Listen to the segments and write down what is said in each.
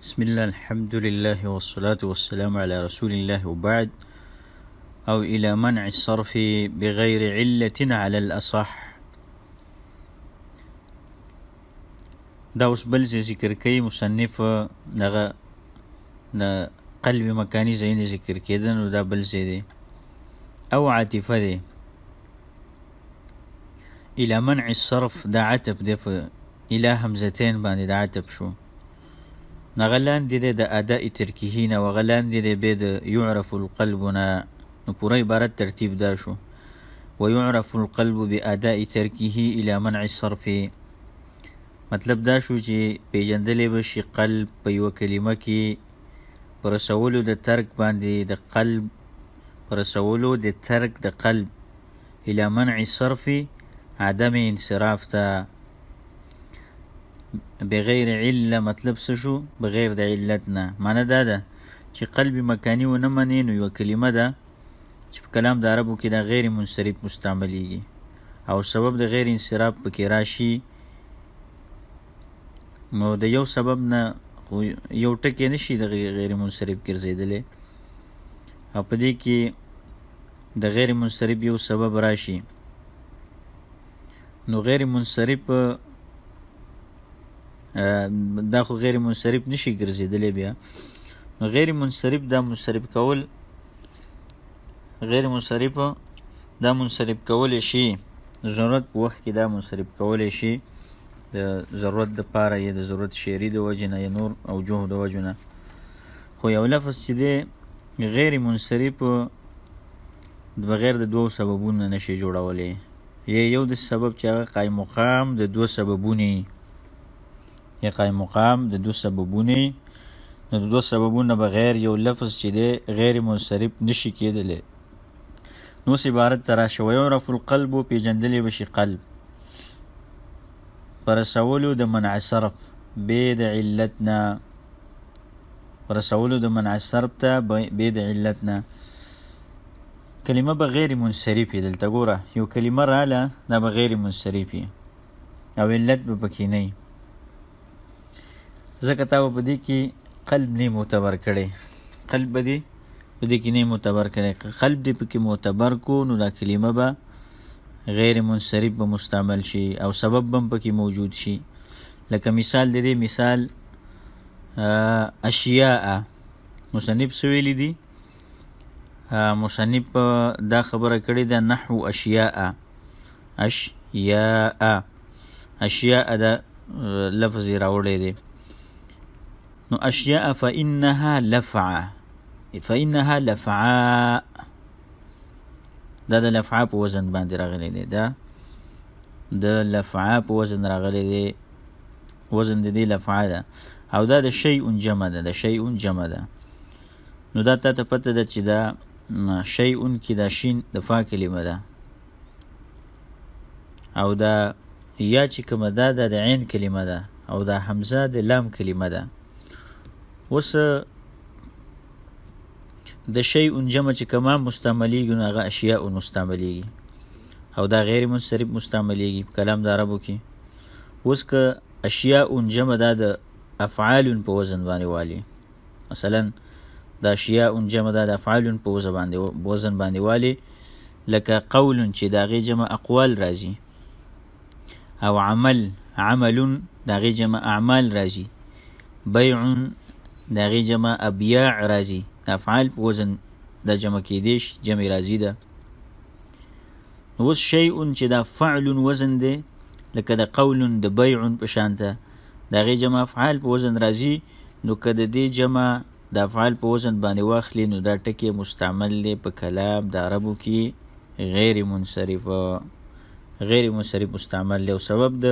بسم الله الحمد لله والصلاة والسلام على رسول الله وبعد أو إلى منع الصرف بغير علة على الأصح. دا اوس بل ذکر کوي مصنف دغه د قلب مکانی ځای ذکر کېده، نو دا بل ځای دی او عاطفه دی. إلى منع الصرف دا عتب دی، إلى همزتين باندې دا عتب شو. نغلان دي د اداء ترکیه نه وغلان دي به د يعرف القلب نه، نو پوره عبارت ترتیب دا شو. ويعرف القلب بأداء ترکیه إلى منع الصرف، مطلب دا شو چې پیجندلې بشي قلب په یو کلمه کې پر رسولو د ترک باندې د قلب، پر رسولو د ترک د قلب إلى منع الصرف، عدم انصراف ته. بغیر عله مطلب څه شو؟ بغیر د علت نه. معنی دا ده چې قلب مکانی ونه مني، نو یو کلمه ده چې په کلام د عربو کې دا غیر منصرف مستعملیږي او سبب د غیر انصراف پکې راشي، نو د یو سبب نه یو ټکی نشي د غیر منصرف ګرځېدلی، او په دې کې د غیر منصرف یو سبب راشي، نو غیر منصرف دا خو غیر منصرف نشي ګرځېدلی بیا. نو غیر منصرف دا منصرف کول، غیر منصرف دا منصرف کول شي ضرورت په وخت کې، دا منصرف کول شي د ضرورت د پاره یا د ضرورت شعري د وجه نه یا نور اوجه د وجه نه. خو یو لفظ چې دی غیر منصرف بغیر د دوو سببونو نشي جوړولی، یو د سبب چې هغه قایم مقام د دوه سببونه، یا قایم مقام د دوه سببونه، نو د دوه سببونه بغیر یو لفظ چې دی غیر منصرف نشي کېدلی. نو عبارت تراشه ويعرف القلب، پیجندلی بشي قلب پر رسولو د منع صرف بې د علتنا، پر رسولو د منع صرف ته بې د علتنا. کلمه بغیر منصرفی، دلته ګوره یو کلمه راله دا بغیر منصرفی او علت به پکې نه، ځکه تا په دې کې قلب نه معتبر کړی، قلب به دې په دې کې نه معتبر کړی. قلب دې پکې معتبر کو، نو دا کلمه به غیر منصرف به مستعمل شي او سبب به پکې موجود شي. لکه مثال دې مثال اشیاء، مصنف سویلی دی، مصنف دا خبره کړې ده نحو اشیاء، اشیاء اشیاء دا لفظ راوړی دی. نو اشیاء فإنها لفعه، فإنها لفعاء، دا د لفعا په وزن باندې راغلی دی، دا د لفعا په وزن راغلی دی، وزن د دې لفعا ده، او دا د شیء جمع ده، د شیء جمع ده. نو دا تا ته پته ده چې دا شیء کې دا شین د فا کلمه ده، او دا یا چې کومه ده دا د عین کلمه ده، او دا حمزه د لام کلمه ده. اوس د شیء جمع چې کما مستعملیږي، نو هغه اشیاء مستعملیږي، او دا غیر منصرف مستعملیږي په کلام د عربو کې. اوس که اشیاء جمع دا د افعال په وزن باندې والی، مثلا دا اشیاء جمع دا د افعال په وزن باندې والی، لکه قول چې دا غي جمع اقوال راځي، او عمل دا غي جمع اعمال راځي، بیع دا غي جمع ابیاع راځي، دا افعال په وزن دا جمع کېدیش جمع راځي ده. اوس شیء چې دا فعل وزن دی، لکه د قول د بیع په شانته دا غي جمع افعال په وزن راځي، نو که د دې جمع د افعال په وزن باندې واخلي، نو دا ټکی مستعمل دی په کلام د عربو کې غیر منصرف، غیر منصرف مستعمل دی، او سبب د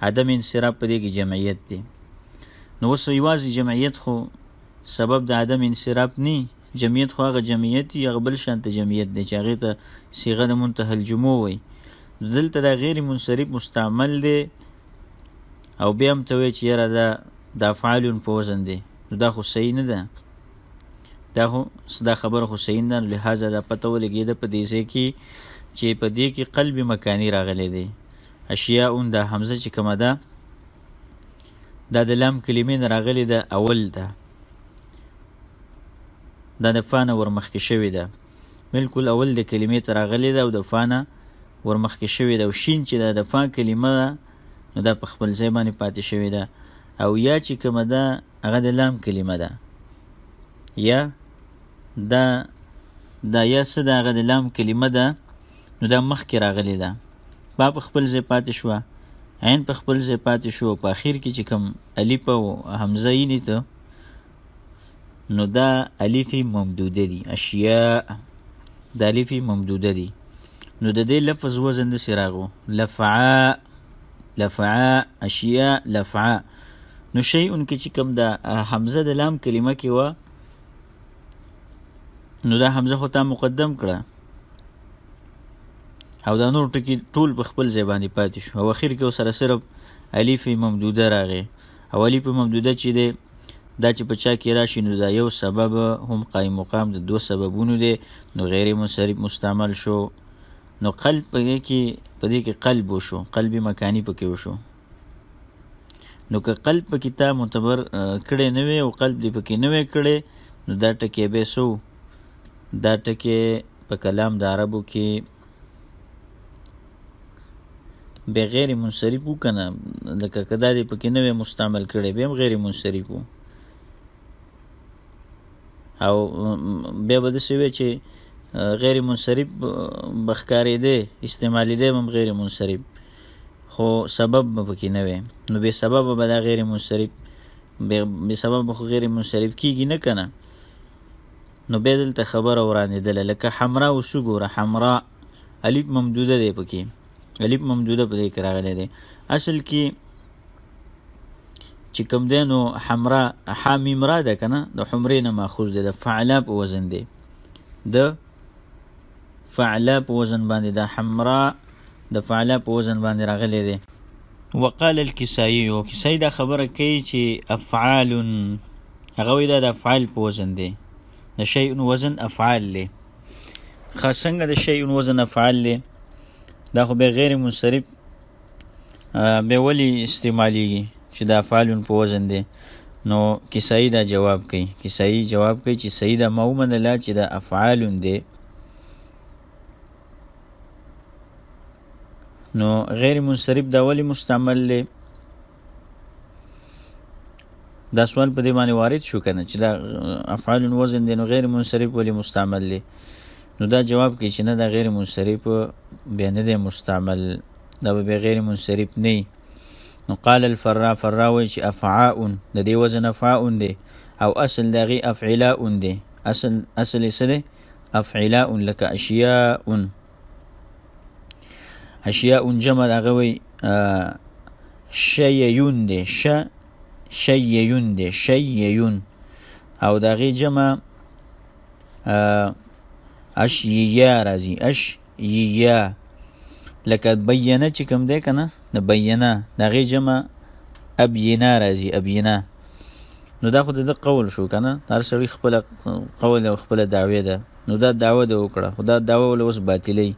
عدم انصراف په دې کې جمعیت دی. نو اوس یوازې جمعیت خو سبب د عدم انصراف نه، جمعیت خو هغه جمعیت یا بل شانته جمعیت دی چې هغې ته صیغه د منتهى الجموع وایي. دلته دا غیر منصرف مستعمل دی، او بیا هم ته وایي چې یاره دا افعال په وزن دی، نو دا خو صحیح نه ده، دا خبره خو صحیح نه ده. لہذا دا پته ولګېده په دې ځای کې چې په دې کې قلب مکانی راغلی دی. اشیاء دا حمزه چې کومه ده دا د لام کلمې نه راغلې ده، اول ده، دا د فا نه ورمخکې شوې ده، بالکل اول د کلمې ته راغلې ده او د فا نه ورمخکې شوې ده. او شین چې ده د فا کلمه ده نو دا په خپل ځای باندې پاتې شوې ده. او یا چې کومه ده هغه د لام کلمه ده، یا دا یا څه ده هغه د لام کلمه ده نو دا مخکې راغلې ده، با په خپل ځای پاتې شوه، عین په خپل ځای پاتې شو، په اخر کې چې کوم الف او حمزه یې ته نو دا الف ممدوده دي، اشیاء دا الف ممدوده دي. نو د دې لفظ وزن داسې راغو، لفعاء لفعاء اشیاء لفعاء. نو شیئون کې چې کوم دا حمزه د لام کلمه کې وه نو دا حمزه خو تا مقدم کړه او دا نور ټکي ټول په خپل ځای باندې پاتې شو، او اخر کې ورسره صرف الف ممدوده راغی. او الف ممدوده چې دی دا چې په چا کې راشي نو دا یو سبب هم قایم مقام د دو سببونو دی، نو غیر منصرف مستعمل شو. نو قلب په دې کې قلب وشو، قلب مکانی پکې وشو. نو که قلب پکې تا معتبر کړی نه وي او قلب دې پکې نه وی کړی نو دا ټکی به سو، دا ټکی په کلام د عربو کې به غیر منصرف و کنه، لکه که دا دې پکې نه وی مستعمل کړی به هم غیر منصرف و. او بیا به داسې وی چې غیر منصرف بخکارېده استعمالېده هم غیر منصرف، خو سبب به پکې نه وی، نو بې سبب به دا غیر منصرف، بې سبب خو غیر منصرف کېږي نه که نه. نو بیا دلته خبره ورانېدله، لکه حمرا اوس وګوره، حمرا الف ممدوده دی پکې، الف ممدوده په دې کې راغلی دی. اصل کې چې کوم دی نو حمرا حامیم را ده که نه، د حمرې نه ماخوذ دی، د فعلا په وزن دی، د فعلا په وزن باندې د حمرا د فعلا په وزن باندې راغلی دی. وقال الکسایی، او کسایی دا خبره کوي چې افعال، هغه وایي دا د افعال په وزن دی، د شیء وزن افعال دی. خاص څنګه د شیء وزن افعال دی، دا خو به غیر منصرف به ولی استعمالیږي چې د افعال په وزن دی. نو کسایی دا جواب کوي، کسایی جواب کوي چې صحیح ده، ما ومنله چې د افعال دی، نو غیر منصرف دا ولی مستعمل دی. دا سوال په دې باندې وارد شو کنه چې دا افعال وزن دی نو غیر منصرف ولی مستعمل دی. نو دا جواب کوي چې نه دا غیر منصرف بیا نه دی مستعمل، دا به غیر منصرف نه. نو قال الفراء، فراء وایي چې افعاء د دې وزن افعاء دی، او اصل د هغې افعلاء دی، اصل یې څه دی؟ افعلاء. لکه اشیاء، اشیاء جمع د هغه وایي شییون دی، شییون دی، شییون. او د هغې جمع اشییا راځي، اشییا. لکه بینه چې کوم دی که نه، د بینه د هغې جمع ابینا راځي، ابینا. نو دا خو د ده قول شو که نه، هر سړي خپله قول او خپله دعوې ده، نو دا دعوه ده وکړه، خو دا دعوه وله اوس باطلوي.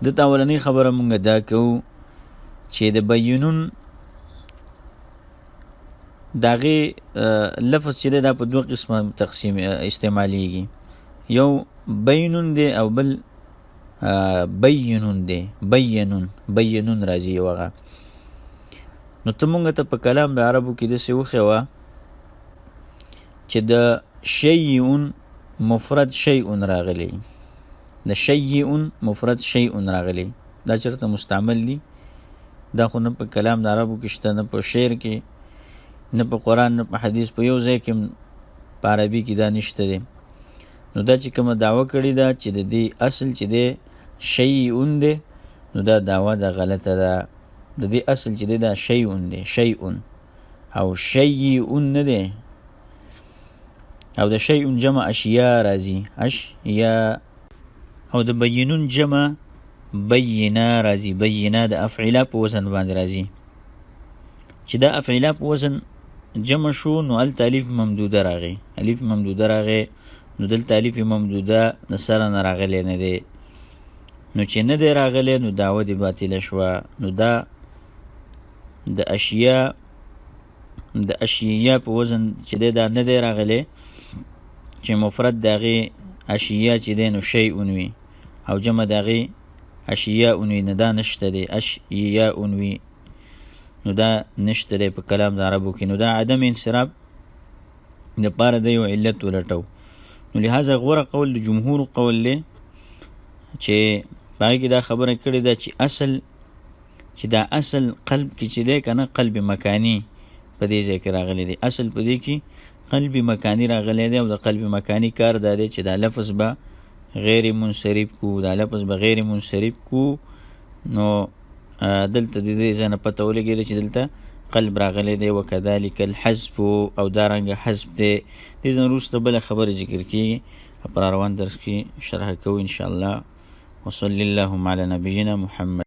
دلته اولنۍ خبره مونږ دا کوو چې د بینون د هغې لفظ چې دی دا په دوه قسمه تقسیم استعمالیږي، یو بینون دی او بل بینون دی، بینون راځي یو هغه. نو ته مونږ ته په کلام د عربو کې داسې وښیوه چې د شیئون مفرد شیئون راغلی، د شیئون مفرد شیئون راغلی، دا چېرته مستعمل دی؟ دا خو نه په کلام د عربو کې شته، نه په شعر کې، نه په قرآن، نه په حدیث، په یو ځای کې په عربي کې دا نشته دی. نو دا چې کومه دعوه کړې ده چې د دې اصل چې دی شیئون دی، نو دا دعوه ده غلطه ده. د دې اصل چې دی دا شیئون دی، شیئون او شیئون نه دی. او د شیئون جمع اشیا راځي، اشیا. او د بینون جمع بینا راځي، بینا د افعلا په وزن باندې راځي. چې دا افعلا په وزن جمع شو نو هلته الف ممدوده راغی، الف ممدوده راغی، نو دلته الف ممدوده د سره نه راغلی نه دی. نو چې نه دی راغلی نو دعوه دې باطله شوه. نو دا د اشیا د اشیاء په وزن چې دی دا نه دی راغلی چې مفرد د هغې اشیاء چې دی نو شیء وي او جمع د هغې اشیاء وي، نه دا نشته دی، اشیاء وي نو دا نشته دی په کلام د عربو کې. نو دا عدم انصراف دپاره د یو علت ولټو. نو لهذا غوره قول د جمهور قول دی چې په هغې کې دا خبره کړې ده چې دا اصل قلب کې چې دی که نه قلب مکانی په دې ځای کې راغلی دی. اصل په دې کې قلب مکانی راغلی دی او د قلب مکانی کار دا دی چې دا لفظ به غیر منصرف کو، دا لفظ به غیر منصرف کو. نو دلته د دې ځای نه پته ولګېده چې دلته قلب راغلی دی. وکذلک الحذف او دارنګه حذف دی. دې ځای نه وروسته بله خبره ذکر کېږي، په روان درس کې شرح کوو انشاءالله. وصلی اللهم علی نبینا محمد.